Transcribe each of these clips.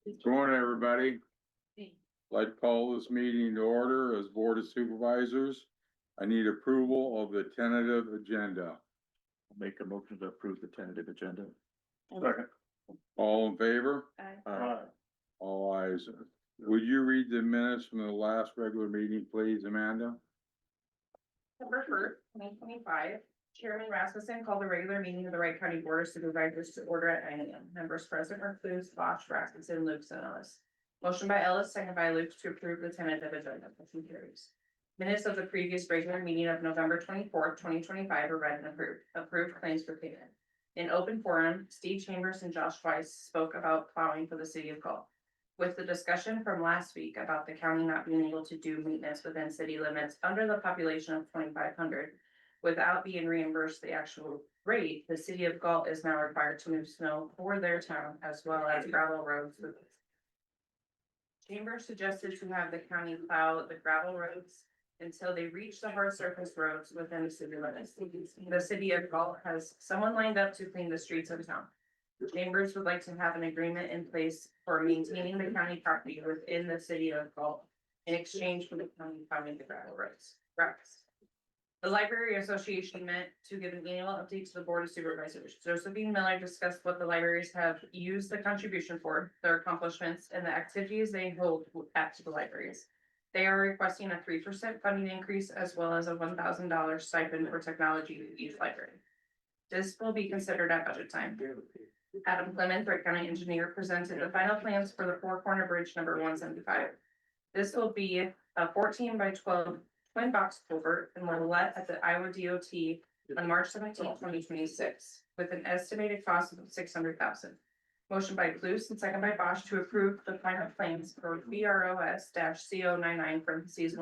Good morning, everybody. Like to call this meeting to order as Board of Supervisors. I need approval of the tentative agenda. I'll make a motion to approve the tentative agenda. Second. All in favor? Aye. All ayes. Would you read the minutes from the last regular meeting, please, Amanda? September 1st, 2025, Chairman Rasmussen called a regular meeting of the Wright County Board of Supervisors to order at 9 a.m. Members present are Clues, Bosch, Rasmussen, Lukes, and Ellis. Motion by Ellis, second by Lukes to approve the tentative agenda. Motion carries. Minutes of the previous regular meeting of November 24th, 2025 are read and approved. Approved claims for payment. In open forum, Steve Chambers and Josh Weiss spoke about plowing for the city of Galt. With the discussion from last week about the county not being able to do maintenance within city limits under the population of 2,500 without being reimbursed the actual rate, the city of Galt is now required to move snow for their town as well as gravel roads. Chambers suggested to have the county plow the gravel roads until they reach the hard surface roads within the city limits. The city of Galt has someone lined up to clean the streets of town. Chambers would like to have an agreement in place for maintaining the county property within the city of Galt in exchange for the county plowing the gravel roads. The Library Association met to give an annual update to the Board of Supervisors. Josephine Miller discussed what the libraries have used the contribution for, their accomplishments, and the activities they hold at the libraries. They are requesting a 3% funding increase as well as a $1,000 stipend for technology at each library. This will be considered at budget time. Adam Clement, Wright County Engineer, presented the final plans for the Four Corner Bridge number 175. This will be a 14 by 12 twin box culvert and will let at the Iowa DOT on March 17, 2026, with an estimated cost of $600,000. Motion by Clues and second by Bosch to approve the final plans for BROS-CO99 parentheses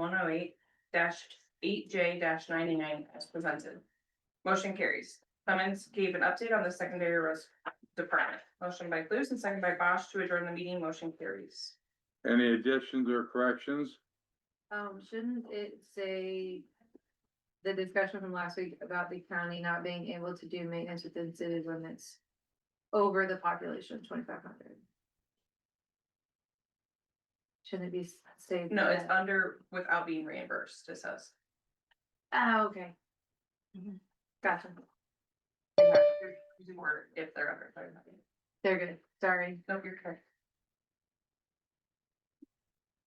108-8J-99 as presented. Motion carries. Clemens gave an update on the secondary roads department. Motion by Clues and second by Bosch to adjourn the meeting. Motion carries. Any additions or corrections? Shouldn't it say the discussion from last week about the county not being able to do maintenance within city limits over the population of 2,500? Shouldn't it be saved? No, it's under without being reimbursed, it says. Oh, okay. Gotcha. Or if they're under. They're good. Sorry. Nope, you're correct.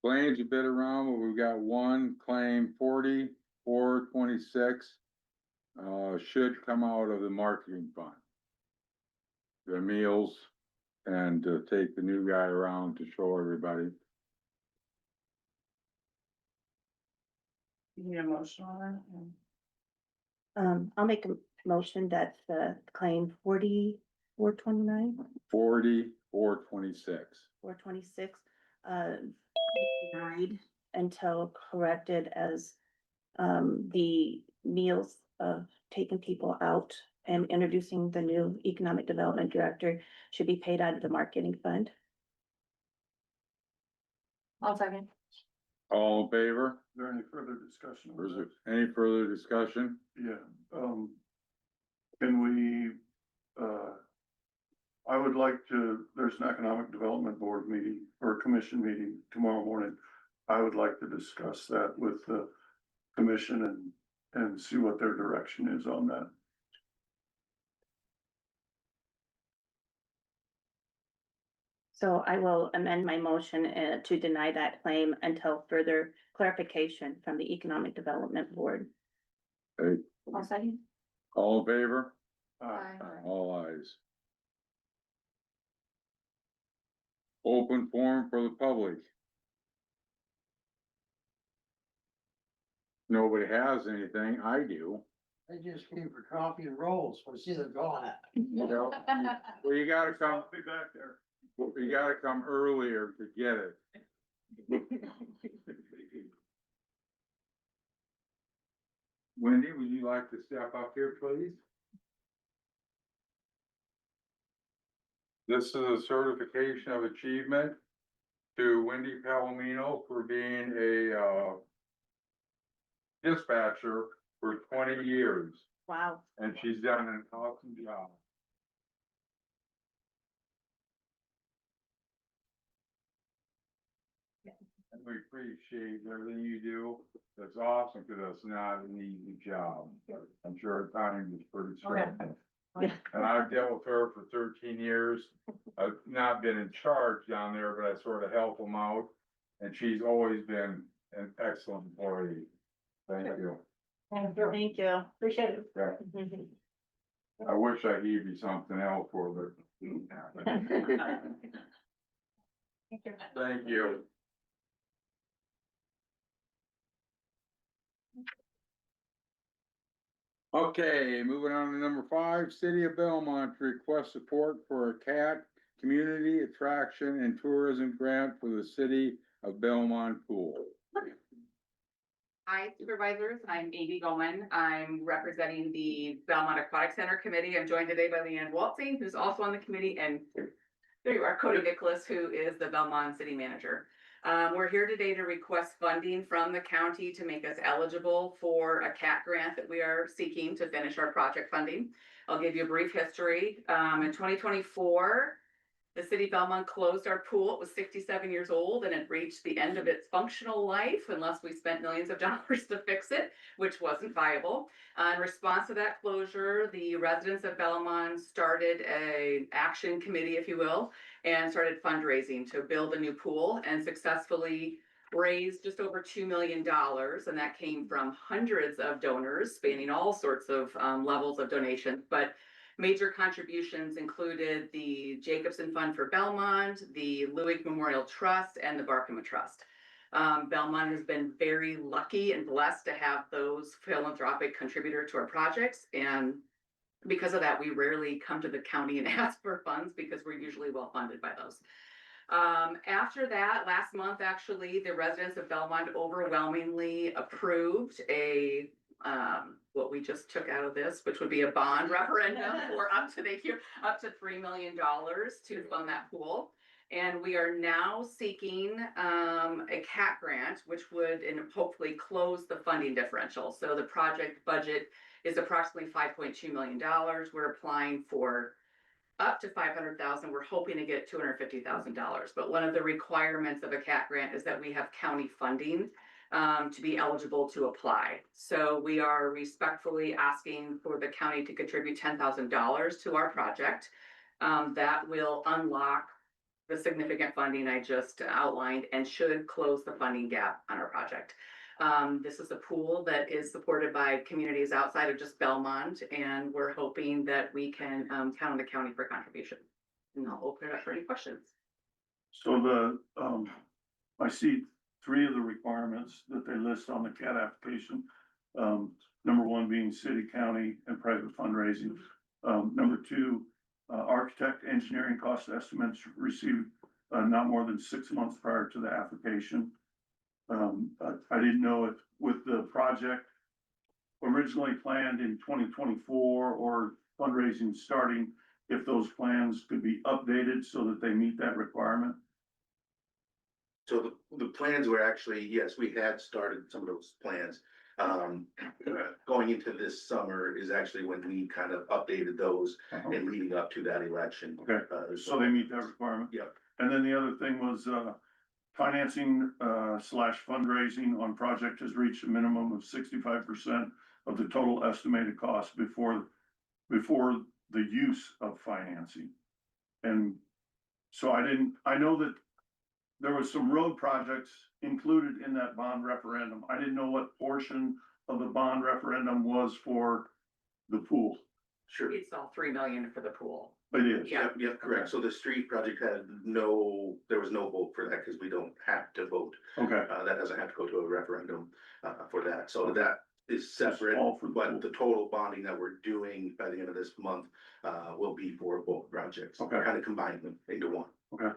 Claims a bit around, but we've got one claim 4426. Should come out of the marketing fund. The meals and to take the new guy around to show everybody. You need a motion on that? I'll make a motion that the claim 4429, 4426. 426, denied until corrected as, the meals of taking people out and introducing the new economic development director should be paid out of the marketing fund. I'll second. All in favor? Is there any further discussion? Or is there any further discussion? Yeah, can we, I would like to, there's an economic development board meeting or commission meeting tomorrow morning. I would like to discuss that with the commission and see what their direction is on that. So I will amend my motion to deny that claim until further clarification from the Economic Development Board. Okay, I'll second. all in favor? Aye. All ayes. Open forum for the public. Nobody has anything, I do. I just came for coffee and rolls, so see they're gone. You know, well, you gotta come, I'll be back there. you gotta come earlier to get it. Wendy, would you like to step up here, please? This is a certification of achievement to Wendy Palomino for being a dispatcher for 20 years, Wow. and she's done an awesome job. And we appreciate everything you do. That's awesome, cause it's not an easy job. I'm sure at times it's pretty stressful. Yeah. And I've dealt with her for 13 years. I've not been in charge down there, but I sort of help them out. And she's always been an excellent employee. Thank you. Thank you. Appreciate it. Yeah. I wish I gave you something else for, but. Thank you. Okay, moving on to number 5, City of Belmont to request support for a cat community attraction and tourism grant for the City of Belmont pool. Hi Supervisors, I'm Amy Goldman. I'm representing the Belmont Aquatic Center Committee. I'm joined today by Leanne Waltzing, who's also on the committee, and there you are, Cody Nicholas, who is the Belmont City Manager. We're here today to request funding from the county to make us eligible for a CAT grant that we are seeking to finish our project funding. I'll give you a brief history. In 2024, the city of Belmont closed our pool. It was 67 years old and it reached the end of its functional life unless we spent millions of dollars to fix it, which wasn't viable. In response to that closure, the residents of Belmont started an action committee, if you will, and started fundraising to build a new pool and successfully raised just over $2 million. And that came from hundreds of donors spanning all sorts of levels of donations. But major contributions included the Jacobson Fund for Belmont, the Lewick Memorial Trust, and the Barkema Trust. Belmont has been very lucky and blessed to have those philanthropic contributors to our projects. And because of that, we rarely come to the county and ask for funds because we're usually well funded by those. After that, last month, actually, the residents of Belmont overwhelmingly approved what we just took out of this, which would be a bond referendum for up to $3 million to fund that pool. And we are now seeking a CAT grant, which would hopefully close the funding differential. So the project budget is approximately $5.2 million. We're applying for up to $500,000. We're hoping to get $250,000. But one of the requirements of a CAT grant is that we have county funding to be eligible to apply. So we are respectfully asking for the county to contribute $10,000 to our project. That will unlock the significant funding I just outlined and should close the funding gap on our project. This is a pool that is supported by communities outside of just Belmont, and we're hoping that we can count on the county for contribution. And I'll open it up for any questions. So I see 3 of the requirements that they list on the CAT application. Number 1 being city, county, and private fundraising. Number 2, architect engineering cost estimates received not more than 6 months prior to the application. I didn't know if with the project originally planned in 2024 or fundraising starting, if those plans could be updated so that they meet that requirement. So the plans were actually, yes, we had started some of those plans. Going into this summer is actually when we kind of updated those and leading up to that election. Okay, so they meet that requirement? Yep. And then the other thing was, financing, / fundraising on project has reached a minimum of 65% of the total estimated cost before the use of financing. And so I know that there was some road projects included in that bond referendum. I didn't know what portion of the bond referendum was for the pool. Sure. It's all $3 million for the pool. It is. Yeah. Yep, correct. So the street project there was no vote for that because we don't have to vote. Okay. That doesn't have to go to a referendum for that. So that is separate, all for the pool. but the total bonding that we're doing by the end of this month will be for both projects. Okay. Kind of combine them into one. Okay.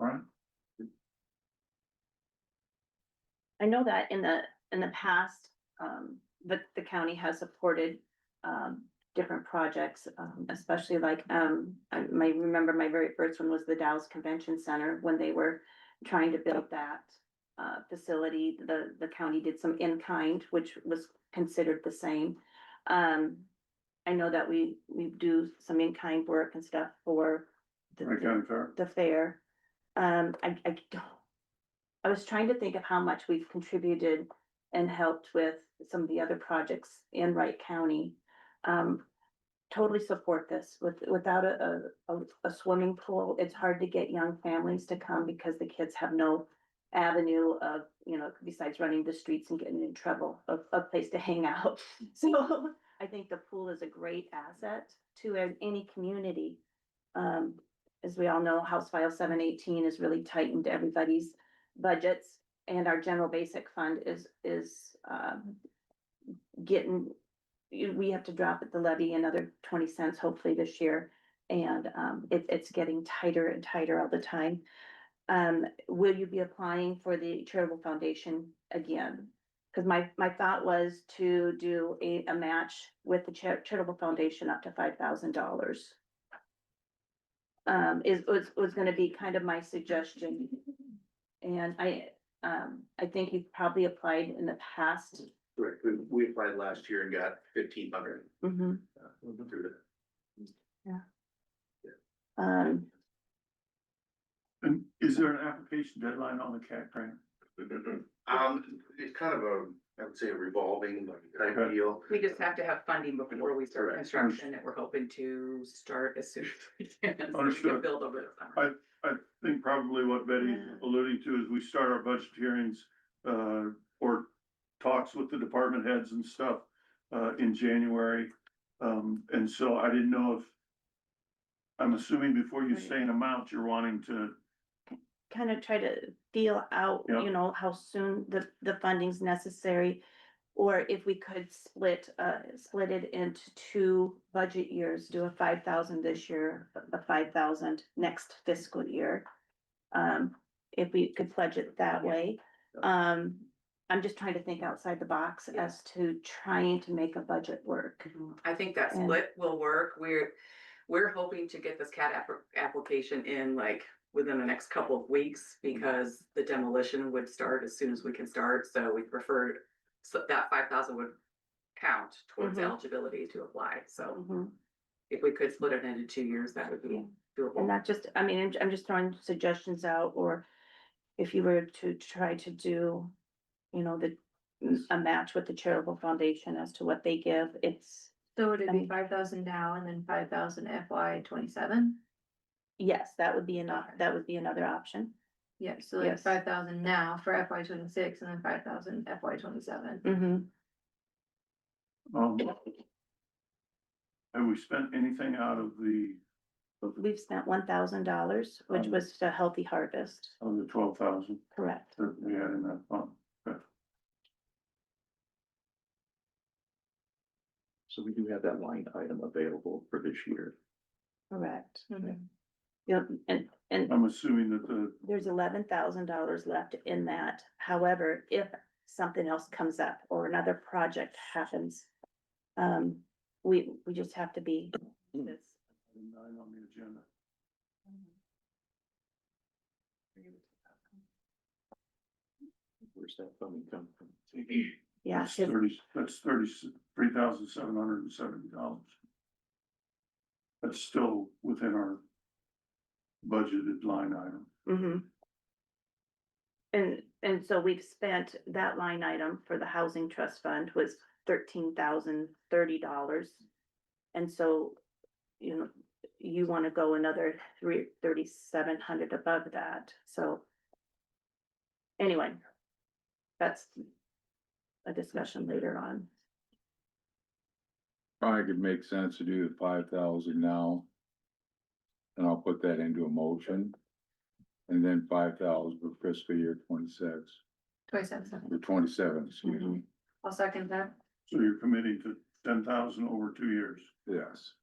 All right. I know that in the past, but the county has supported, different projects, especially like, remember my very first one was the Dallas Convention Center, when they were trying to build that, facility, the county did some in-kind, which was considered the same. I know that we do some in-kind work and stuff for Wright County Fair. the fair. I don't. I was trying to think of how much we've contributed and helped with some of the other projects in Wright County. Totally support this. Without a swimming pool, it's hard to get young families to come because the kids have no avenue of, besides running the streets and getting in trouble, a place to hang out. So I think the pool is a great asset to any community. As we all know, House File 718 has really tightened everybody's budgets, and our general basic fund is getting, we have to drop at the levy another 20 cents hopefully this year, and it's getting tighter and tighter all the time. Will you be applying for the charitable foundation again? Because my thought was to do a match with the charitable foundation up to $5,000. Was gonna be kind of my suggestion. And I think you've probably applied in the past. Correct. We applied last year and got 1,500. Mhm. Through that. Um, And is there an application deadline on the CAT grant? It's kind of I would say a revolving type Okay. deal. We just have to have funding before we start Correct. construction, and we're hoping to start as soon as we can. So we can Understood. build over the summer. I think probably what Betty's alluding to is we start our budget hearings, or talks with the department heads and stuff, in January. And so I didn't know if, I'm assuming before you say an amount, you're wanting to, kind of try to feel out, Yeah. how soon the funding's necessary. Or if we could split it into 2 budget years, do a 5,000 this year, a 5,000 next fiscal year. If we could pledge it that way. I'm just trying to think outside the box as to trying to make a budget work. I think that And- split will work. We're hoping to get this CAT application in like within the next couple of weeks, because the demolition would start as soon as we can start, so we preferred, so that 5,000 would count towards Mhm. eligibility to apply, so Mhm. if we could split it into 2 years, that would be And doable. not just, I mean, I'm just throwing suggestions out, or if you were to try to do, a match with the charitable foundation as to what they give, it's, So would it be 5,000 now and then 5,000 FY 27? yes, that would be enough, Okay. that would be another option. Yeah, so like Yes. 5,000 now for FY 26 and then 5,000 FY 27. Mm-hmm. have we spent anything out of the We've spent $1,000, which was a healthy harvest, 12,000 correct? that we had in that fund? So we do have that line item available for this year. Correct. Mhm. Yep, and I'm assuming that there's $11,000 left in that. However, if something else comes up or another project happens, we just have to be this. 9 on the agenda. Where's that funding come from? Yeah, That's 'cause- that's $33,770. That's still within our budgeted line item. mhm. And so we've spent that line item for the housing trust fund was $13,030. And so, you wanna go another 3,700 above that, so. Anyway. That's a discussion later on. Probably could make sense to do the 5,000 now. And I'll put that into a motion. And then 5,000 for fiscal year 26, 27. or 27, excuse me, I'll second that. So you're committing to 10,000 over 2 years. yes.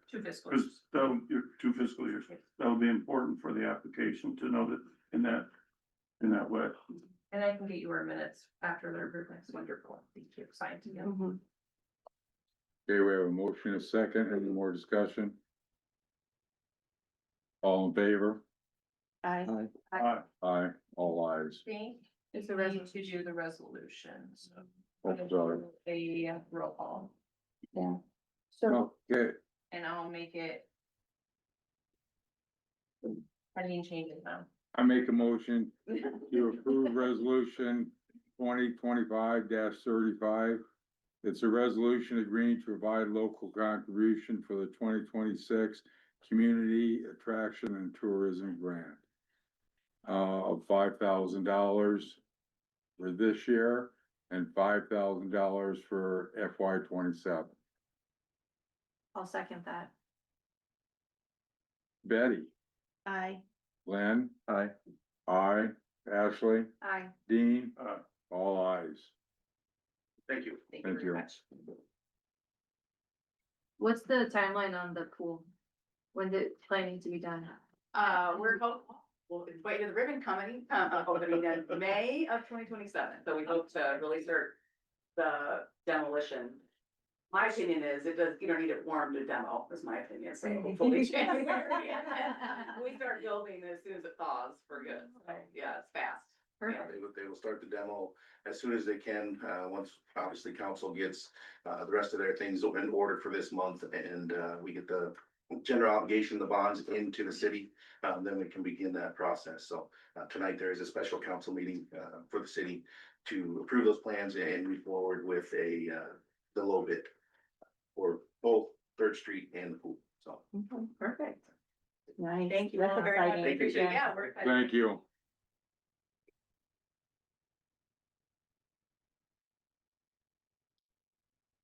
2 fiscal Cause years. your 2 fiscal years, that'll be important for the application to know that in that way. And I can get you our minutes after they're approved. That's wonderful. Thank you. Signed together. Mhm. Okay, we have a motion, a second, any more discussion? All in favor? I, Aye, all ayes. Think It's we a need resolution. to do the resolutions. Oh, sorry. A roll call, yeah. So, Okay, and I'll make it. I need changes now. I make a motion to approve resolution 2025-35. It's a resolution agreeing to provide local contribution for the 2026 Community Attraction and Tourism Grant of $5,000 for this year and $5,000 for FY 27. I'll second that. Betty, Aye. Lynn, Aye. Ashley, Aye. Dean, all ayes. Thank you. Thank Thank you very you. much. What's the timeline on the pool? When did it planning to be done? We're well, it's waiting to the ribbon coming, in May of 2027, so we hope to really start the demolition. My opinion is, it does, you don't need it warm to demo, is my opinion, so hopefully January. We start building as soon as it thaws for good, so, yeah, it's fast. Yeah, they will start the demo as soon as they can, once obviously council gets, the rest of their things in order for this month and, we get the general obligation, the bonds into the city, then we can begin that process. So, tonight there is a special council meeting, for the city to approve those plans and move forward with the low bid for both Third Street and the pool, so. Perfect. Nice. Thank you That's all very much. exciting. Appreciate it. Yeah, we're excited. Thank you.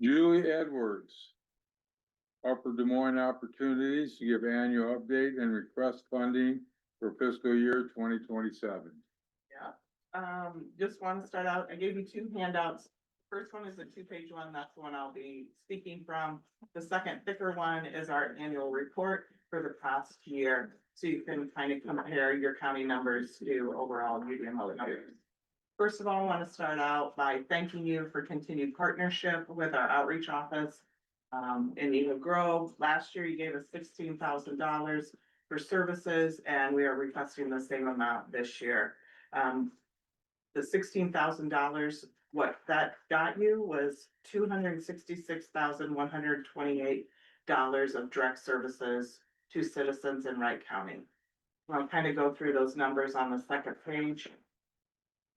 Julie Edwards. Upper Des Moines Opportunities to give annual update and request funding for fiscal year 2027. Just want to start out, I gave you two handouts. First one is a 2-page one, that's the one I'll be speaking from. The second thicker one is our annual report for the past year. So you can kind of compare your county numbers to overall UDMO numbers. First of all, I want to start out by thanking you for continued partnership with our outreach office. In Eagle Grove, last year you gave us $16,000 for services and we are requesting the same amount this year. The $16,000, what that got you was $266,128 of direct services to citizens in Wright County. I'll kind of go through those numbers on the second page.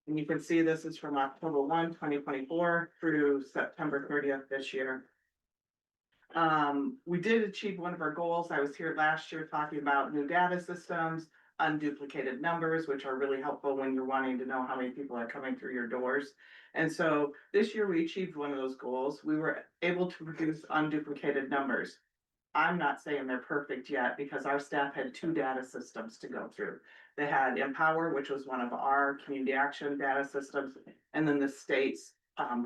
And you can see this is from October 1, 2024 through September 30th this year. We did achieve one of our goals. I was here last year talking about new data systems, unduplicated numbers, which are really helpful when you're wanting to know how many people are coming through your doors. And so this year we achieved one of those goals. We were able to produce unduplicated numbers. I'm not saying they're perfect yet because our staff had 2 data systems to go through. They had Empower, which was one of our community action data systems, and then the state's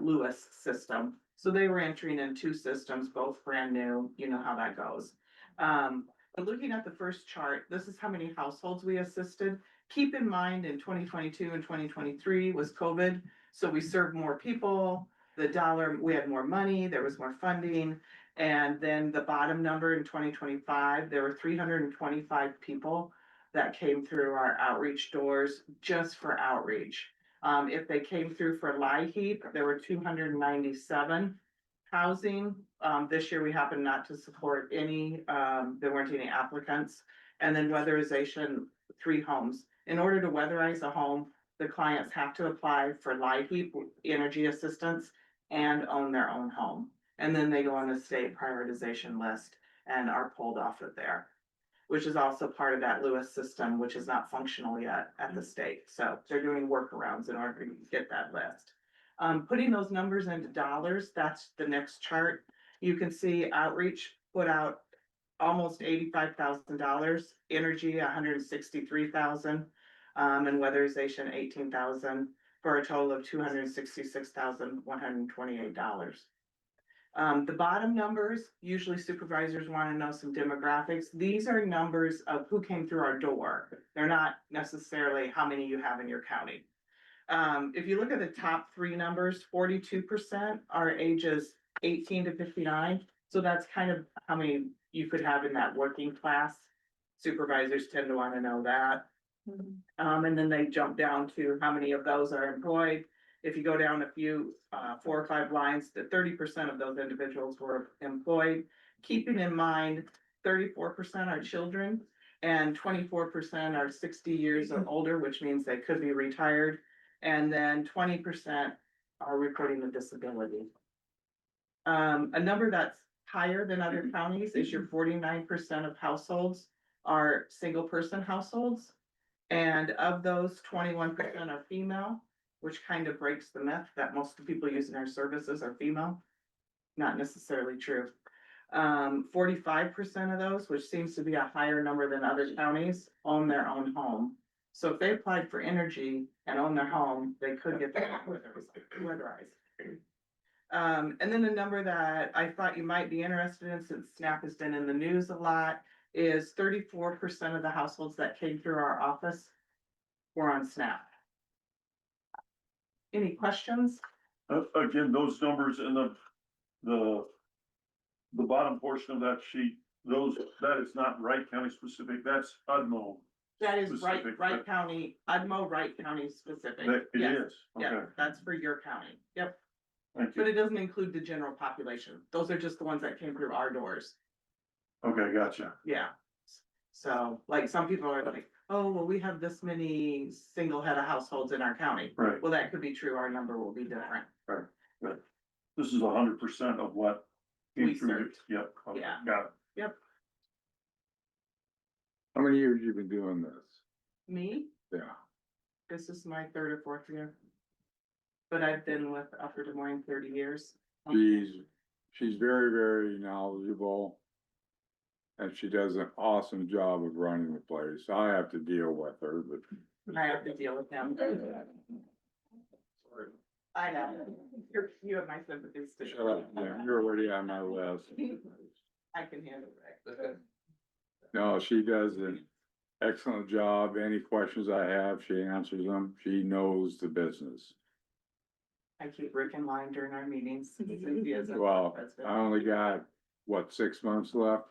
Lewis system. So they were entering in 2 systems, both brand new, you know how that goes. But looking at the first chart, this is how many households we assisted. Keep in mind in 2022 and 2023 was COVID, so we served more people, we had more money, there was more funding. And then the bottom number in 2025, there were 325 people that came through our outreach doors just for outreach. If they came through for LIHEAP, there were 297. Housing, this year we happened not to support any, there weren't any applicants. And then weatherization, 3 homes. In order to weatherize a home, the clients have to apply for LIHEAP, energy assistance, and own their own home. And then they go on the state prioritization list and are pulled off of there, which is also part of that Lewis system, which is not functional yet at the state. So they're doing workarounds in order to get that list. Putting those numbers into dollars, that's the next chart. You can see outreach put out almost $85,000, energy $163,000, and weatherization $18,000 for a total of $266,128. The bottom numbers, usually supervisors want to know some demographics. These are numbers of who came through our door. They're not necessarily how many you have in your county. If you look at the top 3 numbers, 42% are ages 18 to 59. So that's kind of how many you could have in that working class. Supervisors tend to want to know that. And then they jump down to how many of those are employed. If you go down a few, 4 or 5 lines, that 30% of those individuals were employed. Keeping in mind, 34% are children. And 24% are 60 years or older, which means they could be retired. And then 20% are reporting a disability. A number that's higher than other counties is your 49% of households are single person households. And of those, 21% are female, which kind of breaks the myth that most of the people using our services are female. Not necessarily true. 45% of those, which seems to be a higher number than other counties, own their own home. So if they applied for energy and own their home, they could get that weatherized. And then the number that I thought you might be interested in, since SNAP has been in the news a lot, is 34% of the households that came through our office were on SNAP. Any questions? Again, those numbers in the bottom portion of that sheet, that is not Wright County specific, that's UDMO. That is Wright, Specific, Wright County, UDMO, Wright County specific. That it Yes. is, Yeah, okay, that's for your county. Yep. thank But you, it doesn't include the general population. Those are just the ones that came through our doors. okay, gotcha. Yeah. So like some people are like, oh, well, we have this many single head of households in our county. Right, Well, that could be true. Our number will be different. this is 100% of what came We through, served. yep, okay, Yeah. got it. How many years you been doing this? Me, Yeah, this is my third or fourth year. But I've been with Upper Des Moines 30 years. she's very, very knowledgeable. And she does an awesome job of running the place. I have to deal with her, but I have to deal with them. I know. You have my sympathies too. shut up, yeah, you're already on my list. I can handle it. No, she does an excellent job. Any questions I have, she answers them. She knows the business. I keep Rick in line during our meetings. He is a- Well, that's good. I only got, what, 6 months left?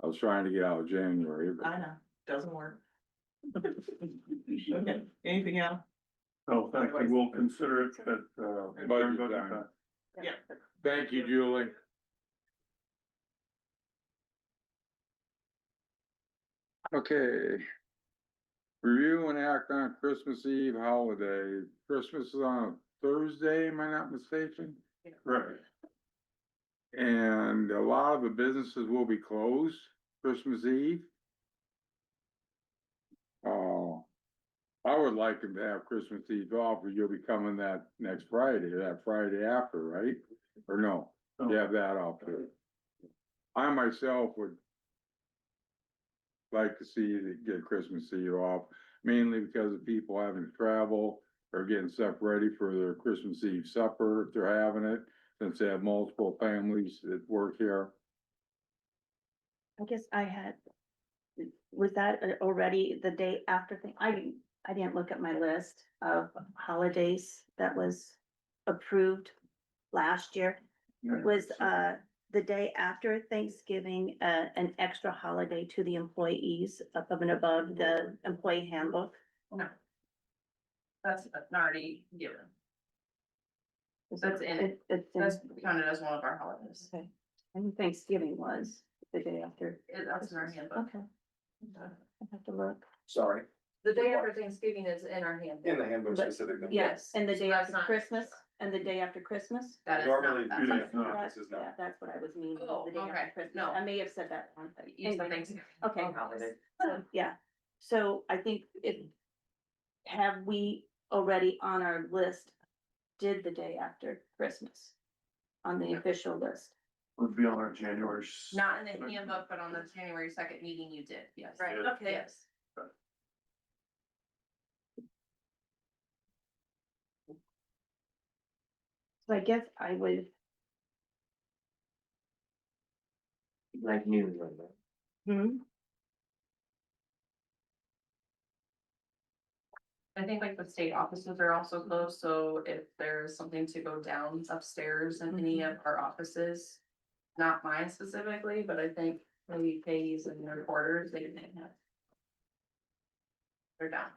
I was trying to get out of January, but I know, doesn't work. Okay, anything else? So thank you, we'll consider it at, Budget budget time. time. Yeah. thank you, Julie. Okay. Review and act on Christmas Eve holiday. Christmas is on a Thursday, am I not mistaken? Right, And a lot of the businesses will be closed Christmas Eve. I would like them to have Christmas Eve off, but you'll be coming that next Friday, that Friday after, right? Or no, you have that off too. I myself would like to see you get Christmas Eve off, mainly because of people having to travel or getting stuff ready for their Christmas Eve supper if they're having it, since they have multiple families that work here. I guess I had, was that already the day after thing? I didn't look at my list of holidays that was approved last year. Was, the day after Thanksgiving, an extra holiday to the employees up and above the employee handbook? No. That's already given. That's in it. It's in, That's counted as one of our holidays. okay. And Thanksgiving was the day after. That's in our handbook. Okay. I have to look. Sorry, The day after Thanksgiving is in our handbook. in the handbook But- specifically. Yes, and the So day that's after not Christmas, extra. and the day after Christmas? That is Normally, not. it That's is not. This is not. Yeah, that's what I was meaning, Oh, the day okay. after Christmas. No. I may have said that wrong. but You said anyway. Thanksgiving. Okay. Holiday. Yeah, so I think have we already on our list, did the day after Christmas? On the official list? would be on our January. Not in the handbook, but on the January 2nd meeting you did, yes. Right. Okay. Yes. So I guess I would, Like noon, right? I think like the state offices are also closed, so if there's something to go down upstairs in any of our offices. Not mine specifically, but I think maybe Peggy's and their quarters, they didn't have. They're down.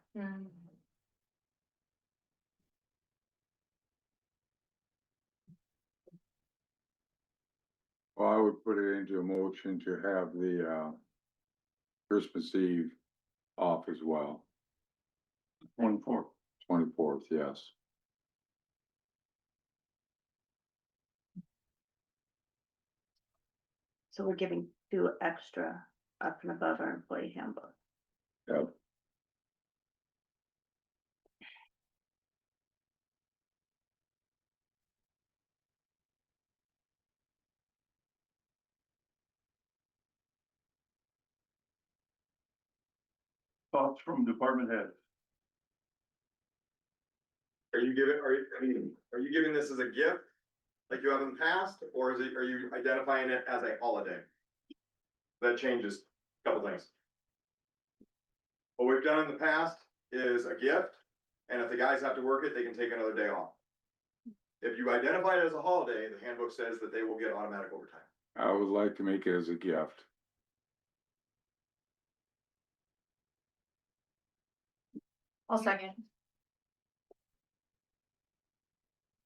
Well, I would put it into a motion to have the, Christmas Eve off as well, 24th. 24th, yes. So we're giving 2 extra up and above our employee handbook. Yep. Thoughts from department heads? Are you giving this as a gift, like you have in the past, or are you identifying it as a holiday? That changes a couple things. What we've done in the past is a gift, and if the guys have to work it, they can take another day off. If you identify it as a holiday, the handbook says that they will get automatic overtime. I would like to make it as a gift. I'll second.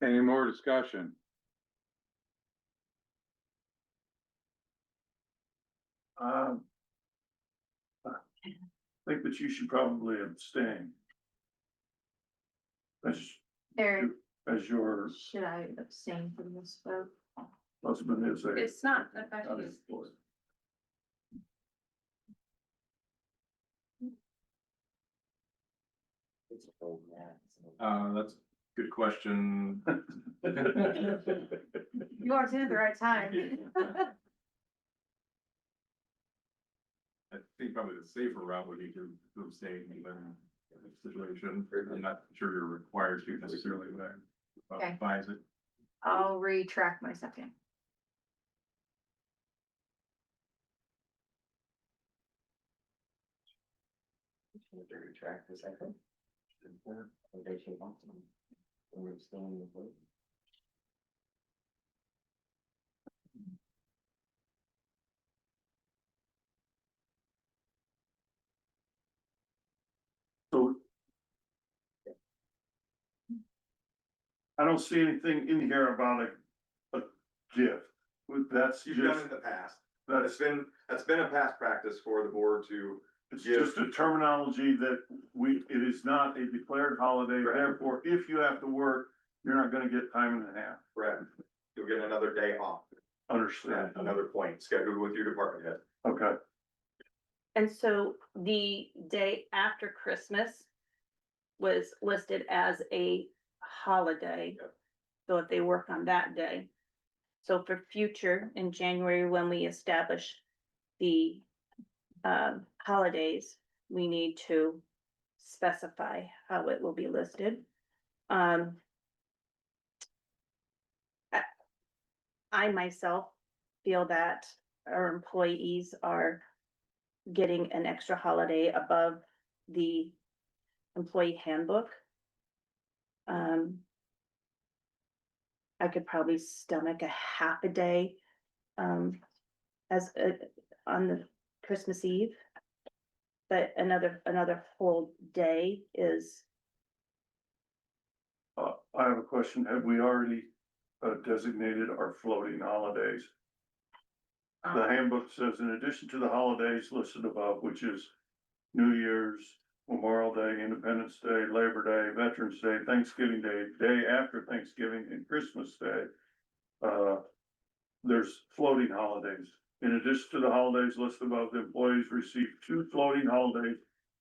Any more discussion? I think that you should probably abstain. Eric, As your should I abstain from this vote? husband is a. It's not effective. That's a good question. You walked in at the right time. I think probably the safer route would be to abstain even in this situation. I'm not sure you're required to necessarily, but I Okay. advise it. I'll retract my second. Retract the second. So. I don't see anything in here about a gift. That's You've done it just, in the past. that's, That's been a past practice for the board to, it's just a terminology that it is not a declared holiday. Correct. Therefore, if you have to work, you're not gonna get time and a half. correct, you'll get another day off Understand? at another point scheduled with your department head. Okay. And so the day after Christmas was listed as a holiday. Yep. So if they work on that day. So for future in January, when we establish the holidays, we need to specify how it will be listed. I myself feel that our employees are getting an extra holiday above the employee handbook. I could probably stomach a half a day, on the Christmas Eve. But another full day is, I have a question. Have we already designated our floating holidays? The handbook says in addition to the holidays listed above, which is New Year's, Memorial Day, Independence Day, Labor Day, Veterans Day, Thanksgiving Day, day after Thanksgiving and Christmas Day. There's floating holidays. In addition to the holidays listed above, the employees receive 2 floating holidays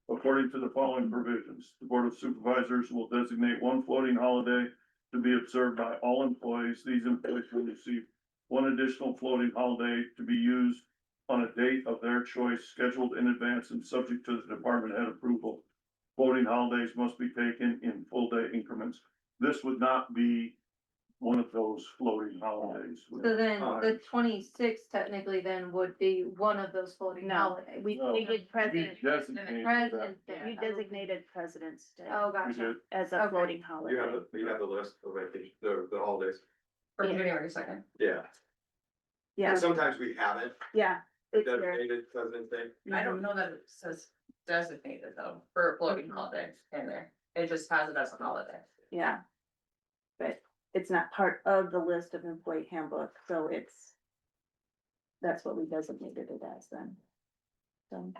according to the following provisions. The Board of Supervisors will designate 1 floating holiday to be observed by all employees. These employees will receive 1 additional floating holiday to be used on a date of their choice, scheduled in advance and subject to the department head approval. Floating holidays must be taken in full day increments. This would not be one of those floating holidays. So then the 26th technically then would be one of those floating no, holidays. we No. did President's, Designated that. President's Day. you designated President's Day Oh, We gotcha. did. as a Okay. floating holiday. You have the list of vacation, the holidays. For Yeah. January 2nd. Yeah, Yeah, sometimes we haven't yeah, it's there. designated President's Day. I don't know that it says designated though, for a floating holiday in there. It just has it as a holiday. Yeah. But it's not part of the list of employee handbook, so that's what we designated it as then. So,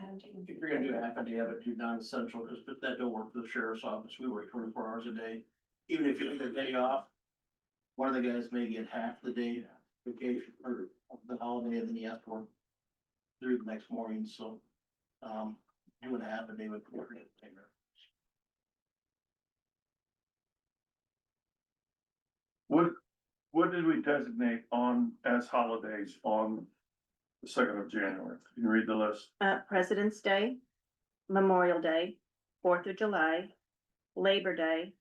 If you're gonna do half a day of it, do non-essential, because that don't work for the sheriff's office, we work 24 hours a day. Even if you have a day off, one of the guys may get half the day vacation or the holiday, and then he has to work through the next morning, so, doing half a day would work. What did we designate on as holidays on the 2nd of January? Can you read the list? President's Day, Memorial Day, 4th of July, Labor Day,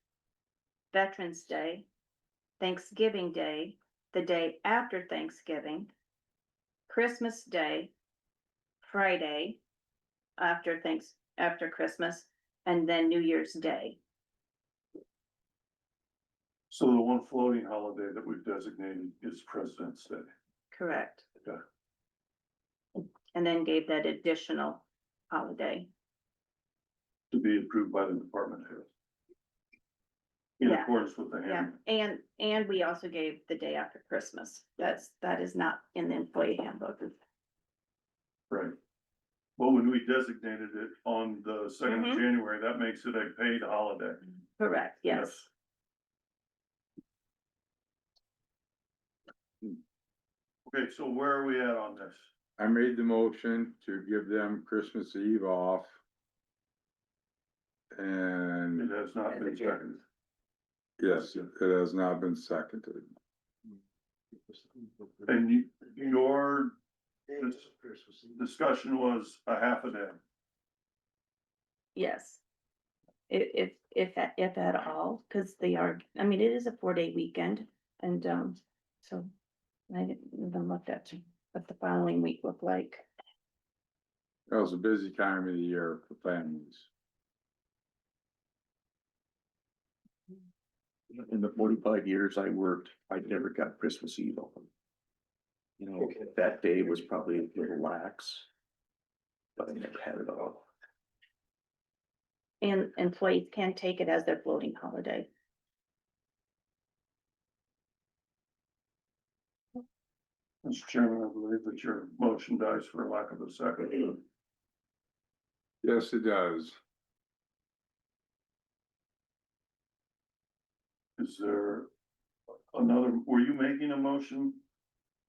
Veterans Day, Thanksgiving Day, the day after Thanksgiving, Christmas Day, Friday, after Christmas, and then New Year's Day. So the one floating holiday that we've designated is President's Day. Correct. Okay. And then gave that additional holiday. To be approved by the department head. In Yeah. accordance with the Yeah, handbook. and we also gave the day after Christmas. That is not in the employee handbook. Right. Well, when we designated it on the 2nd Mhm. of January, that makes it a paid holiday. Correct, yes. Okay, so where are we at on this? I made the motion to give them Christmas Eve off. And It has not been seconded. yes, it has not been seconded. And your discussion was a half a day. Yes. If at all, because they are, I mean, it is a 4-day weekend, and, so. I didn't even look at what the following week looked like. It was a busy time of the year for families. In the 45 years I worked, I never got Christmas Eve off. You know, that day was probably a little lax. But I never had it all. And employees can take it as their floating holiday. Mr. Chairman, I believe that your motion dies for lack of a second. Yes, it does. Is there another, were you making a motion,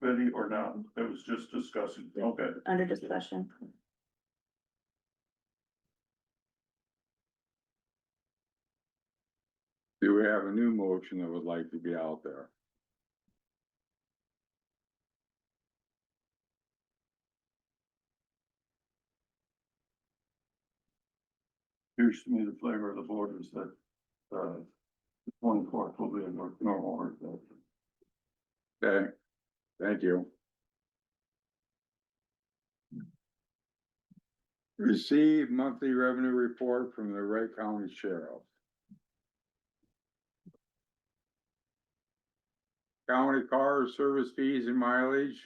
Betty, or not? It was just discussing, okay. Under discussion. Do we have a new motion that would like to be out there? Here's to me the flavor of the board is that, the 24th will be a normal work day. Okay, thank you. Receive monthly revenue report from the Wright County Sheriff. County car service fees and mileage,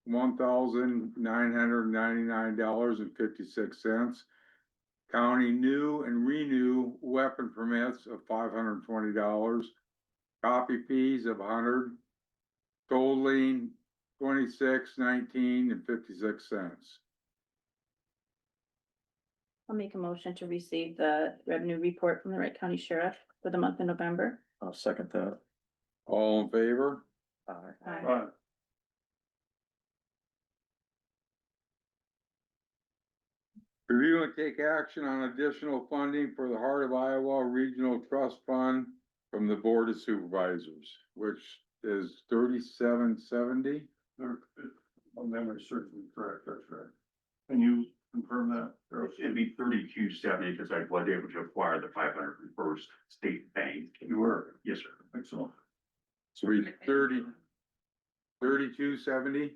$1,999.56. County new and renew weapon permits of $520. Copy fees of $100. Totaling $26.19.56. I'll make a motion to receive the revenue report from the Wright County Sheriff for the month of November. I'll second that. All in favor? Right. Review and take action on additional funding for the Heart of Iowa Regional Trust Fund from the Board of Supervisors, which is $37.70. My memory serves me correct, that's right. Can you confirm that? It'd be 32.70 because I was able to acquire the 500 from First State Bank. You were, Yes, sir. excellent. So we 32.70.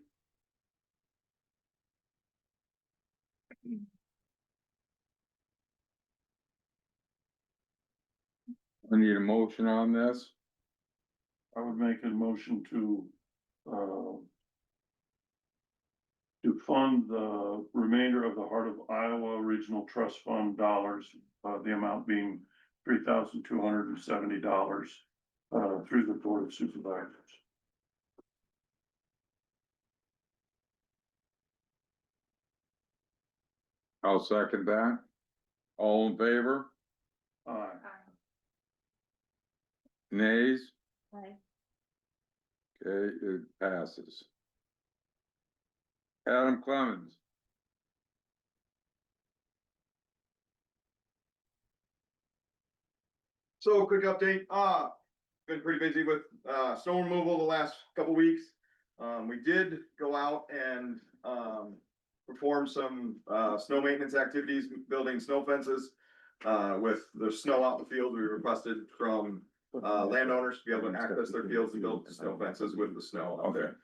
I need a motion on this. I would make a motion to fund the remainder of the Heart of Iowa Regional Trust Fund dollars, the amount being $3,270, through the Board of Supervisors. I'll second that. All in favor? Nays? Aye. Okay, it passes. Adam Clemens. So quick update, been pretty busy with, snow removal the last couple weeks. We did go out and, perform some, snow maintenance activities, building snow fences. With the snow out in the field, we requested from, landowners to be able to access their fields and build snow fences with the snow out there.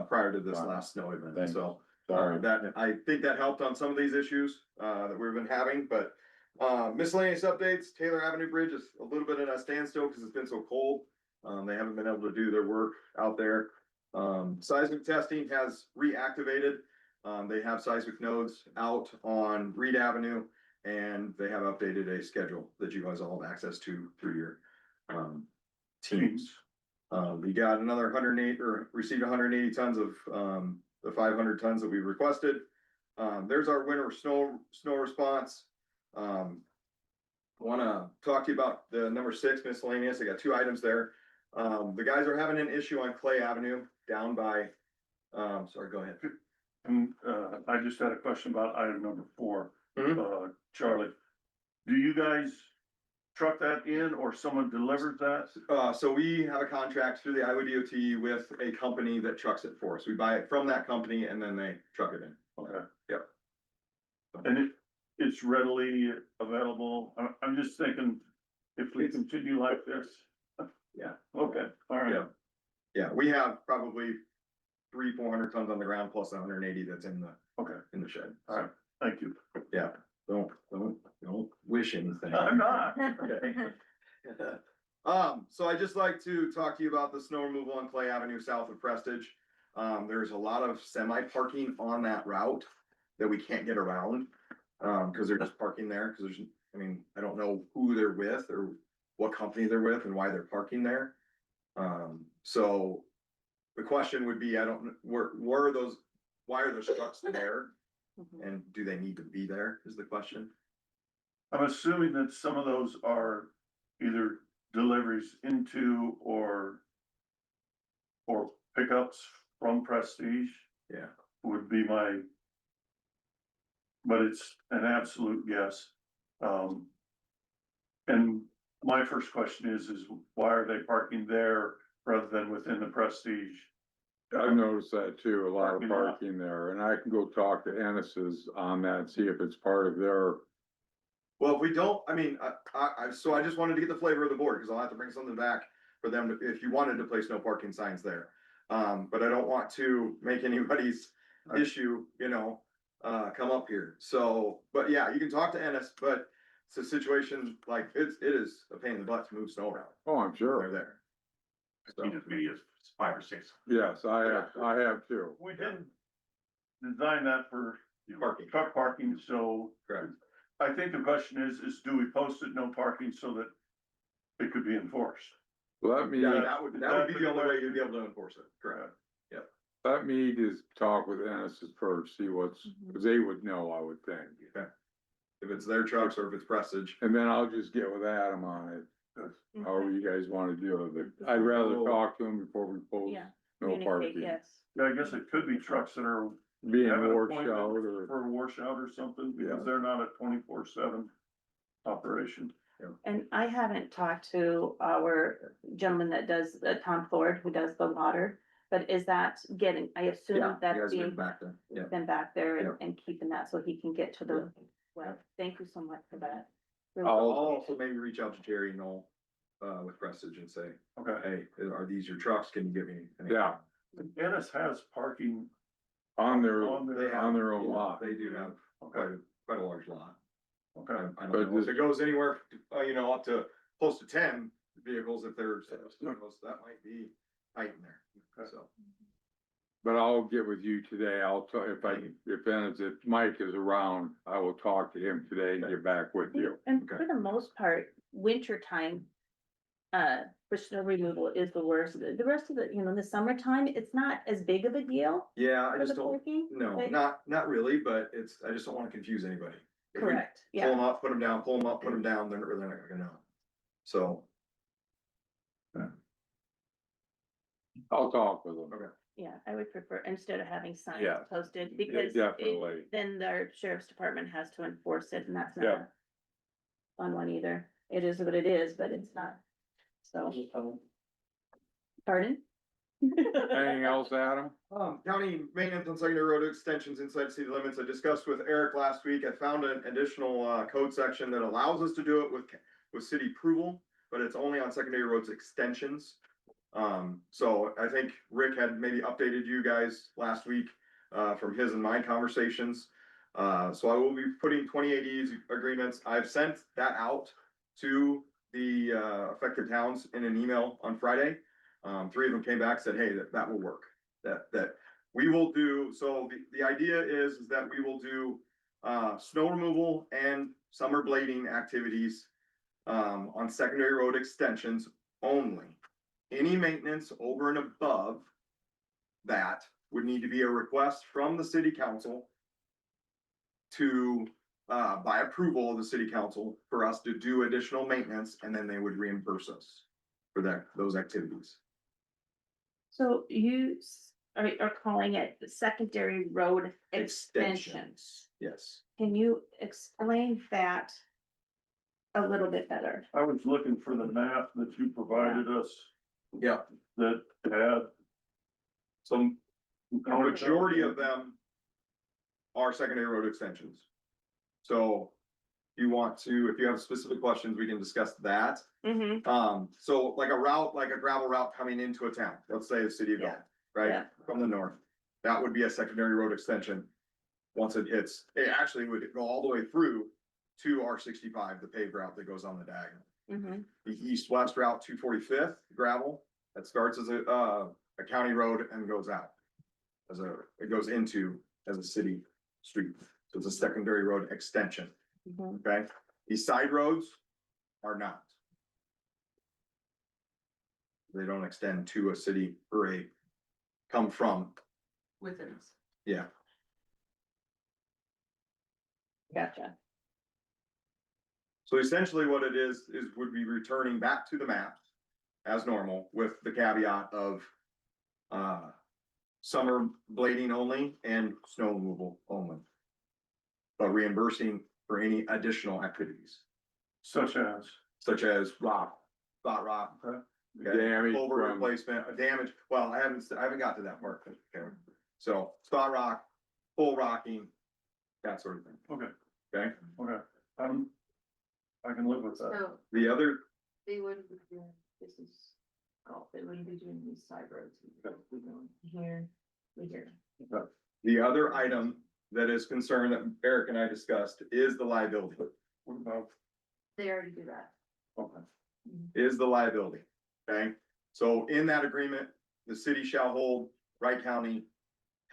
Prior to this last snow event, so, that, I think that helped on some of these issues, that we've been having, but. Miscellaneous updates, Taylor Avenue Bridge is a little bit at a standstill because it's been so cold. They haven't been able to do their work out there. Seismic testing has reactivated. They have seismic nodes out on Reed Avenue. And they have updated a schedule that you guys all have access to through your, teams. We got another 108 or received 180 tons of, the 500 tons that we requested. There's our winter snow response. Wanna talk to you about the number 6 miscellaneous. I got 2 items there. The guys are having an issue on Clay Avenue down by, sorry, go ahead. And, I just had a question about item number 4. Mhm. Charlie, do you guys truck that in or someone delivers that? So we have a contract through the Iowa DOT with a company that trucks it for us. We buy it from that company and then they truck it in. Okay. Yep. And it's readily available. I'm just thinking if we continue like this. Yeah. Okay, all right. Yeah. Yeah, we have probably 300-400 tons on the ground plus 180 that's in the, in the shed. All right, thank you. Yeah, don't wish anything. I'm not. Okay. So I'd just like to talk to you about the snow removal on Clay Avenue south of Prestige. There's a lot of semi parking on that route that we can't get around. Cause they're just parking there, cause there's, I mean, I don't know who they're with or what company they're with and why they're parking there. So the question would be, I don't, where are those, why are those trucks there? And do they need to be there is the question. I'm assuming that some of those are either deliveries into or pickups from Prestige Yeah. would be my, but it's an absolute guess. And my first question is why are they parking there rather than within the Prestige? I've noticed that too, a lot of Parking lot. parking there, and I can go talk to Ennis's on that, and see if it's part of their. Well, if we don't, I mean, so I just wanted to get the flavor of the board, cause I'll have to bring something back for them to, if you wanted to place no parking signs there. But I don't want to make anybody's issue, come up here. So, but yeah, you can talk to Ennis, but it's a situation like, it is a pain in the butt to move snow around. Oh, I'm They're sure. there. I've seen as many as 5 or 6. Yes, I have too. We didn't design that for Parking. truck parking, so Correct. I think the question is do we post it no parking so that it could be enforced? Let me, Yeah, that would be the only way you'd be able to enforce it. Correct. let me just talk with Ennis's first, see what's, cause they would know, I would think. Okay. If it's their trucks or if it's Prestige. And then I'll just get with Adam on it, however you guys wanna deal with it. I'd rather talk to him before we post Yeah. no Communicate, parking. yes. Yeah, I guess it could be trucks that are Being having washed appointments out or, for a washout or something, Yeah. because they're not a 24/7 operation. And I haven't talked to our gentleman that does, Tom Ford, who does the water, but is that getting, I assume Yeah, you that's guys are being, back then. Yeah. been back there Yeah. and keeping that so he can get to the, well, thank you so much for that. Really I'll appreciate also it. maybe reach out to Jerry Knoll, with Prestige and say, Okay. hey, are these your trucks? Can you give me? any-" yeah, Ennis has parking on their, on their, on their own lot. They do have quite a large lot. okay. I But don't know if this- it goes anywhere, up to close to 10 vehicles if there's, that might be tight in there, so. But I'll get with you today, I'll tell, if Mike is around, I will talk to him today and get back with you. And for the most part, winter time, for snow removal is the worst. The rest of the, in the summertime, it's not as big of a deal Yeah, I for just the don't, parking. no, but- not really, but I just don't wanna confuse anybody. If we Correct, Pull yeah. them up, put them down, pull them up, put them down, they're not gonna know. So, I'll talk with them. okay. Yeah, I would prefer, instead of having signs Yeah. posted, because Definitely. then their sheriff's department has to enforce it, and that's not Yeah. a fun one either. It is what it is, but it's not, so. Pardon? Anything else, Adam? County maintenance on secondary road extensions inside city limits. I discussed with Eric last week. I found an additional, code section that allows us to do it with city approval, but it's only on secondary roads extensions. So I think Rick had maybe updated you guys last week, from his and my conversations. So I will be putting 2080 agreements. I've sent that out to the, affected towns in an email on Friday. 3 of them came back, said, hey, that will work. That we will do, so the idea is that we will do, snow removal and summer blading activities, on secondary road extensions only. Any maintenance over and above that would need to be a request from the city council to, by approval of the city council, for us to do additional maintenance, and then they would reimburse us for those activities. So you are calling it the secondary road extensions. Yes. Can you explain that a little bit better? I was looking for the map that you provided us Yeah, that had some. the majority of them are secondary road extensions. So if you have specific questions, we can discuss that. Mm-hmm. So like a gravel route coming into a town, let's say the city of Galt, right? Yeah. From the north, that would be a secondary road extension. Once it hits, it actually would go all the way through to R65, the paved route that goes on the diagonal. Mm-hmm. The east-west route 245th gravel, that starts as a county road and goes out. It goes into as a city street, so it's a secondary road extension, Mm-hmm. okay? These side roads are not. They don't extend to a city or come from, Within us. yeah. Gotcha. So essentially what it is would be returning back to the map as normal with the caveat of, summer blading only and snow removal only. But reimbursing for any additional activities, Such as, rock, spot rock. okay, Damage Culvert from- replacement, damage, well, I haven't got to that part, Karen. So spot rock, full rocking, that sort of thing, okay, okay? okay, I can live with that. So The other, they wouldn't be doing, this is golf, they wouldn't be doing these side roads. We're going here, we here. the other item that is concerned that Eric and I discussed is the liability. What about, They already do that. okay, Is the liability, okay? So in that agreement, the city shall hold Wright County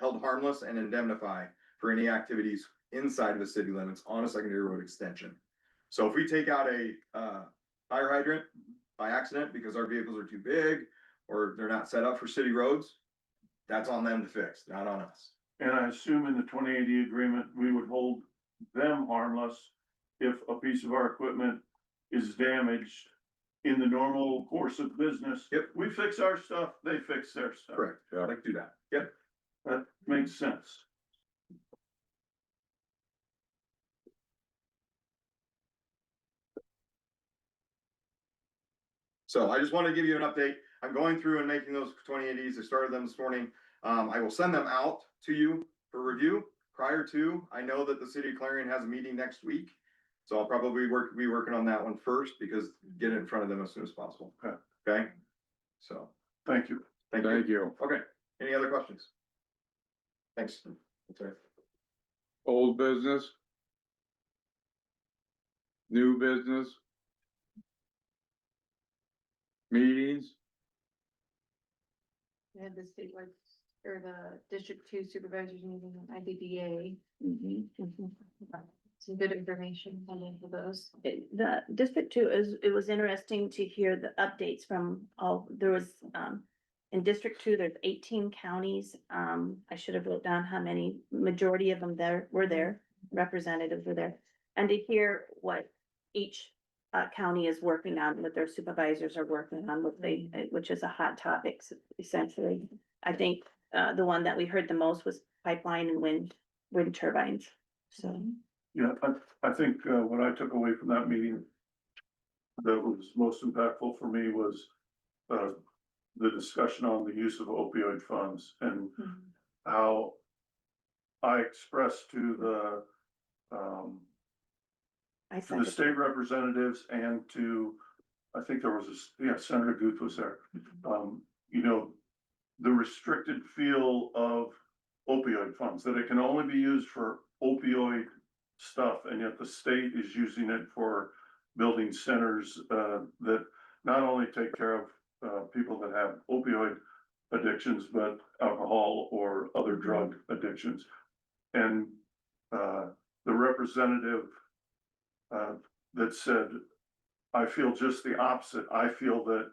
held harmless and indemnify for any activities inside of the city limits on a secondary road extension. So if we take out a, fire hydrant by accident because our vehicles are too big or they're not set up for city roads, that's on them to fix, not on us. and I assume in the 2080 agreement, we would hold them harmless if a piece of our equipment is damaged in the normal course of business. Yep. We fix our stuff, they fix their stuff. Correct, I'd like to do that, yep. That makes sense. So I just wanted to give you an update. I'm going through and making those 2080s. I started them this morning. I will send them out to you for review prior to. I know that the city of Clarion has a meeting next week. So I'll probably be working on that one first because get it in front of them as soon as possible. Okay. Okay? So, Thank you. thank you. Thank you. Okay, any other questions? Thanks. Okay. Old business? New business? Meetings? We had the statewide, or the District 2 Supervisors meeting on IDDA. Some good information on into those. The District 2 it was interesting to hear the updates from there was, in District 2, there's 18 counties. I should have wrote down how many, majority of them were there, representatives were there. and to hear what each county is working on, what their supervisors are working on, what they, which is a hot topic essentially. I think the one that we heard the most was pipeline and wind turbines, so. Yeah, I think, what I took away from that meeting that was most impactful for me was, the discussion on the use of opioid funds and how I expressed to I to the said, state representatives and to, I think there was Senator Guth was there. You know, the restricted feel of opioid funds, that it can only be used for opioid stuff, and yet the state is using it for building centers, that not only take care of, people that have opioid addictions, but alcohol or other drug addictions. And, the representative, that said, I feel just the opposite. I feel that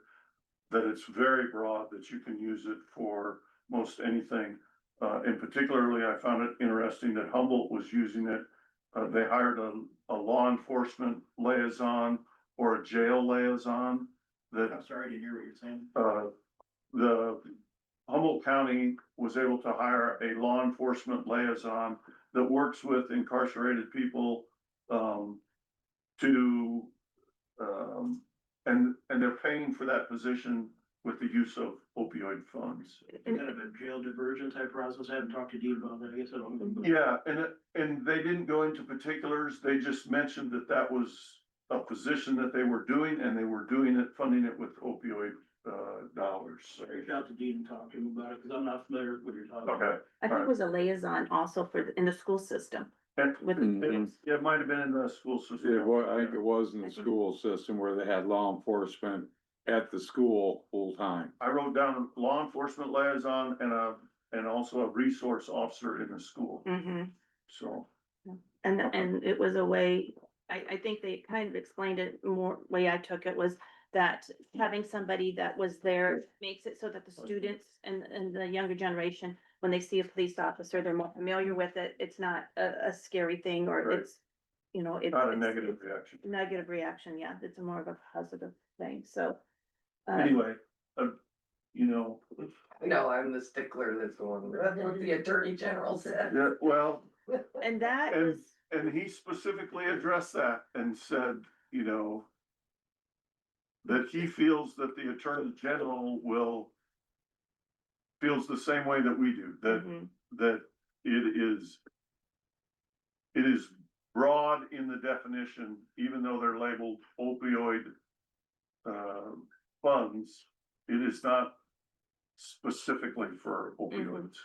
it's very broad, that you can use it for most anything. And particularly, I found it interesting that Humboldt was using it. They hired a law enforcement liaison or a jail liaison that, I'm sorry to hear what you're saying. the Humboldt County was able to hire a law enforcement liaison that works with incarcerated people, and they're paying for that position with the use of opioid funds. Kind of a jail diversion type process. I haven't talked to Dean about that. I guess I don't. Yeah, and they didn't go into particulars. They just mentioned that that was a position that they were doing, and they were doing it, funding it with opioid, dollars. So, Reach out to Dean and talk to him about it, because I'm not familiar with what you're talking about. okay. I think it was a liaison also in the school system. And With it might have been in the school system. Yeah, well, I think it was in the school system where they had law enforcement at the school full time. I wrote down a law enforcement liaison and also a resource officer in the school, Mhm. so. And it was a way, I think they kind of explained it more, way I took it was that having somebody that was there makes it so that the students and the younger generation, when they see a police officer, they're more familiar with it. It's not a scary thing, or Right. it's, you know, it's. Not a negative reaction. Negative reaction, yeah, it's more of a positive thing, so. Anyway, you know, No, I'm the stickler that's going, that's what the attorney general said. yeah, well, And that and, was, and he specifically addressed that and said, you know, that he feels that the attorney general feels the same way that we do, that, mhm, that it is broad in the definition, even though they're labeled opioid funds, it is not specifically for opioids.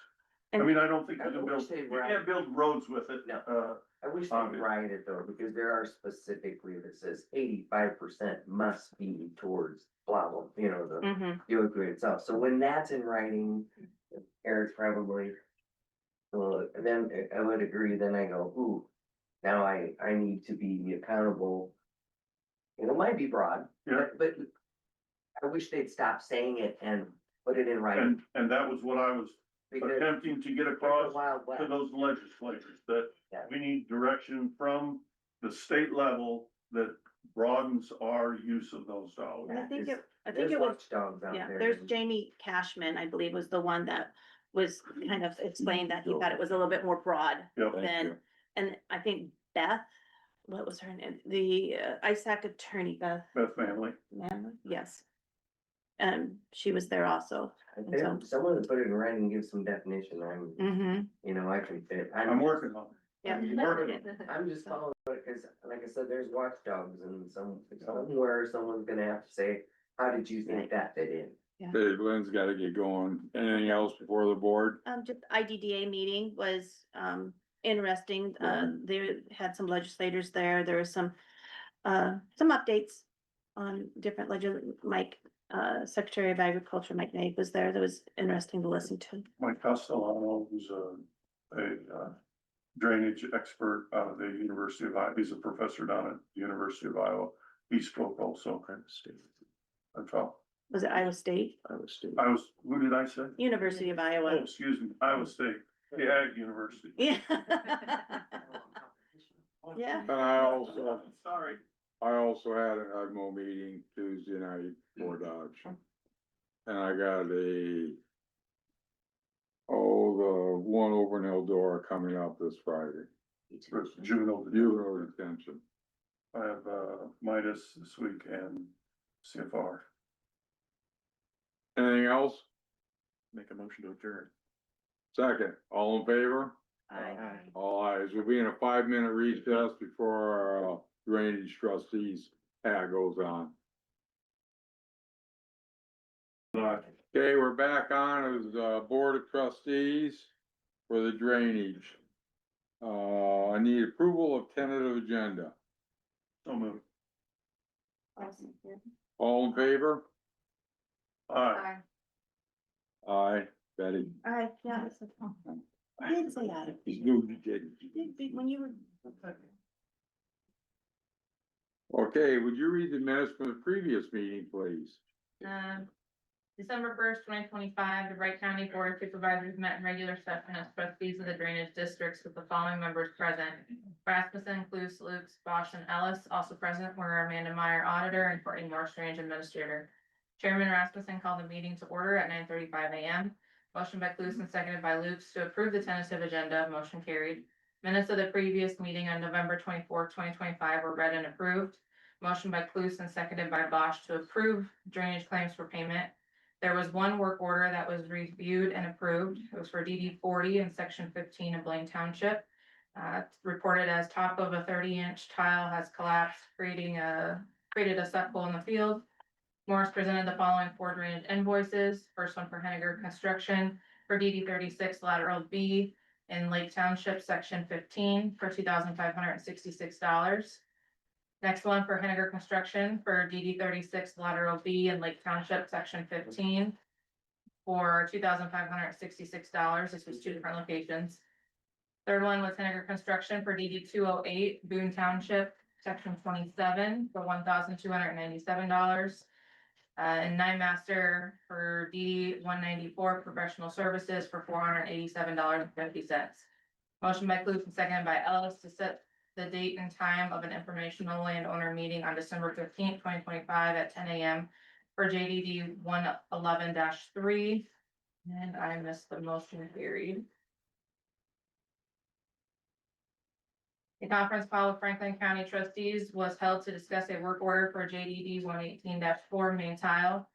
I mean, I don't think you can build, you can't build roads with it. I wish Um, they'd write it though, because there are specifically that says 85% must be towards blah, blah, you know, mhm, the opioid itself. So when that's in writing, Eric's probably, well, then I would agree, then I go, ooh, now I need to be accountable. And it might be broad, Yeah. but I wish they'd stop saying it and put it in writing. And that was what I was Because attempting to get it's across the Wild to West. those legislators, that Yeah. we need direction from the state level that broadens our use of those dollars. and I think There's- it There's was, watchdogs out yeah, there. there's and- Jamie Cashman, I believe, was the one that was kind of explained that he thought it was a little bit more broad Yep. Thank than, you. and I think Beth, what was her name? The ISAC attorney, Beth Beth Manley. Manley, yes. She was there also. If someone would put it in writing and give some definition, Mm-hmm. you know, I can fit. I'm working on it. Yeah. I'm just following, because like I said, there's watchdogs and somewhere someone's gonna have to say, how did you think that fit in? Hey, Lynn's gotta get going. Anything else before the board? Just IDDA meeting was, interesting. They had some legislators there. There was some updates on different Mike, Secretary of Agriculture, Mike Nate was there. That was interesting to listen to. Mike Castellano, who's a drainage expert out of the University of Iowa. He's a professor down at the University of Iowa. He spoke also. I felt, Was it Iowa State? who did I say? University of Oh, Iowa. excuse me, Iowa State, the Ag University. Yeah. Yeah. And I also, Sorry. I also had an UDMO meeting Tuesday night for Dodge. And I got the one over in Eldora coming up this Friday, It's juvenile. juvenile detention. I have, Midas this week and CFR. Anything else? Make a motion to adjourn. Second, all in favor? Aye. All ayes. We'll be in a 5-minute recess before our drainage trustees hat goes on. Okay, we're back on as Board of Trustees for the drainage. I need approval of tentative agenda. So moved. All in favor? Aye. Aye, Betty. Aye, yeah. I didn't say aye. You didn't. You did, when you were. Okay, would you read the minutes from the previous meeting, please? December 1st, 2025, the Wright County Board of Supervisors met in regular session as trustees of the drainage districts with the following members present. Rasmussen, Clues, Lukes, Bosch, and Ellis. Also present were Amanda Meyer, auditor, and Courtney Moore, Strange, administrator. Chairman Rasmussen called the meeting to order at 9:35 a.m. Motion by Clues and seconded by Lukes to approve the tentative agenda. Motion carried. Minutes of the previous meeting on November 24th, 2025 were read and approved. Motion by Clues and seconded by Bosch to approve drainage claims for payment. There was one work order that was reviewed and approved. It was for DD 40 in section 15 of Blaine Township. It's reported as top of a 30-inch tile has collapsed, created a suck hole in the field. Morris presented the following 4 drainage invoices. First one for Henniger Construction for DD 36 lateral B in Lake Township, section 15 for $2,566. Next one for Henniger Construction for DD 36 lateral B in Lake Township, section 15 for $2,566. This was 2 different locations. Third one was Henniger Construction for DD 208 Boone Township, section 27 for $1,297. And Nine Master for DD 194 professional services for $487.50. Motion by Clues and seconded by Ellis to set the date and time of an informational landowner meeting on December 15th, 2025 at 10 a.m. for JDD 111-3. And I missed the motion carried. A conference call with Franklin County trustees was held to discuss a work order for JDD 118-4 main tile.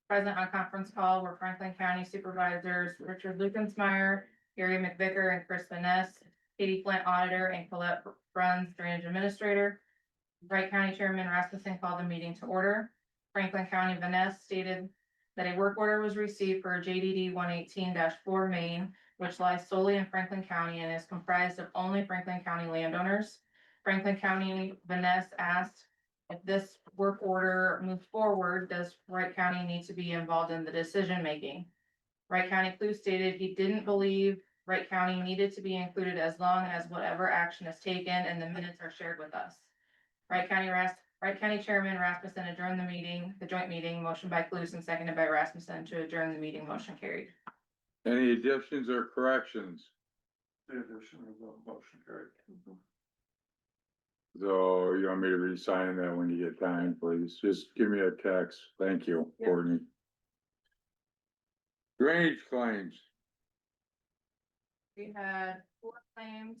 Present on conference call were Franklin County Supervisors Richard Lukensmeyer, Gary McVicker, and Chris Vaness, Katie Flint, auditor, and Colette Bruns, drainage administrator. Wright County Chairman Rasmussen called the meeting to order. Franklin County Vaness stated that a work order was received for JDD 118-4 main, which lies solely in Franklin County and is comprised of only Franklin County landowners. Franklin County Vaness asked if this work order moves forward, does Wright County need to be involved in the decision making? Wright County Clues stated he didn't believe Wright County needed to be included as long as whatever action is taken and the minutes are shared with us. Wright County Chairman Rasmussen adjourned the joint meeting, motion by Clues and seconded by Rasmussen to adjourn the meeting, motion carried. Any additions or corrections? The addition of the motion carried. So you want me to re-sign that when you get time, please? Just give me a text. Thank you, Yeah. Courtney. Drainage claims. We had 4 claims.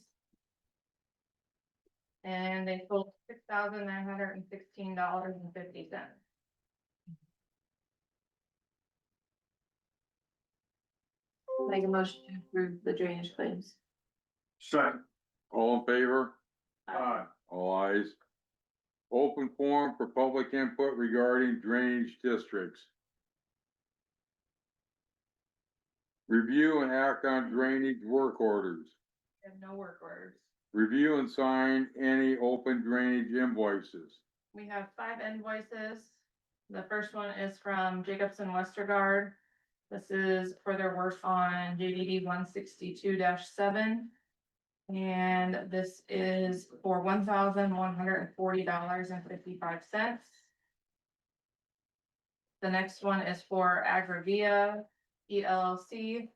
And they totaled $6,916.50. Make a motion to approve the drainage claims. Second. All in favor? Aye. All ayes. Open forum for public input regarding drainage districts. Review and act on drainage work orders. We have no work orders. Review and sign any open drainage invoices. We have 5 invoices. The first one is from Jacobson Westergaard. This is for their work on JDD 162-7. And this is for $1,140.55. The next one is for Agravia ELLC.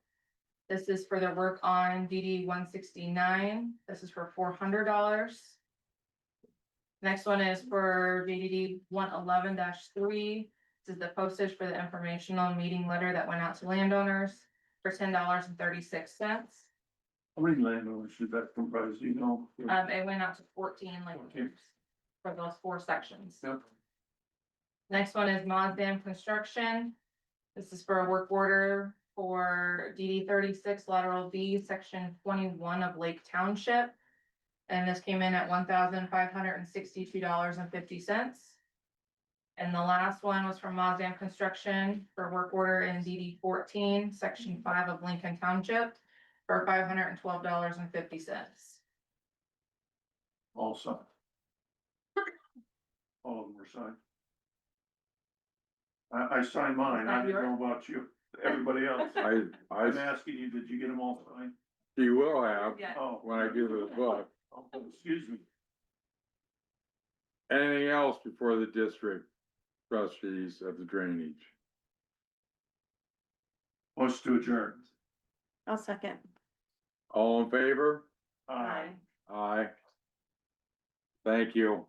This is for their work on DD 169. This is for $400. Next one is for VDD 111-3. This is the postage for the informational meeting letter that went out to landowners for $10.36. How many landowners should that comprise, you know? It went out to 14 landowners for those 4 sections. Yep. Next one is Mozdam Construction. This is for a work order for DD 36 lateral B, section 21 of Lake Township. And this came in at $1,562.50. And the last one was from Mozdam Construction for work order in DD 14, section 5 of Lincoln Township for $512.50. All signed. All of them were signed. I signed mine, I didn't know about you, everybody else. I'm asking you, did you get them all signed? You will have Yeah. Oh. when I give you the book. Oh, excuse me. Anything else before the district trustees of the drainage? Wants to adjourn. I'll second. All in favor? Aye. Aye. Thank you.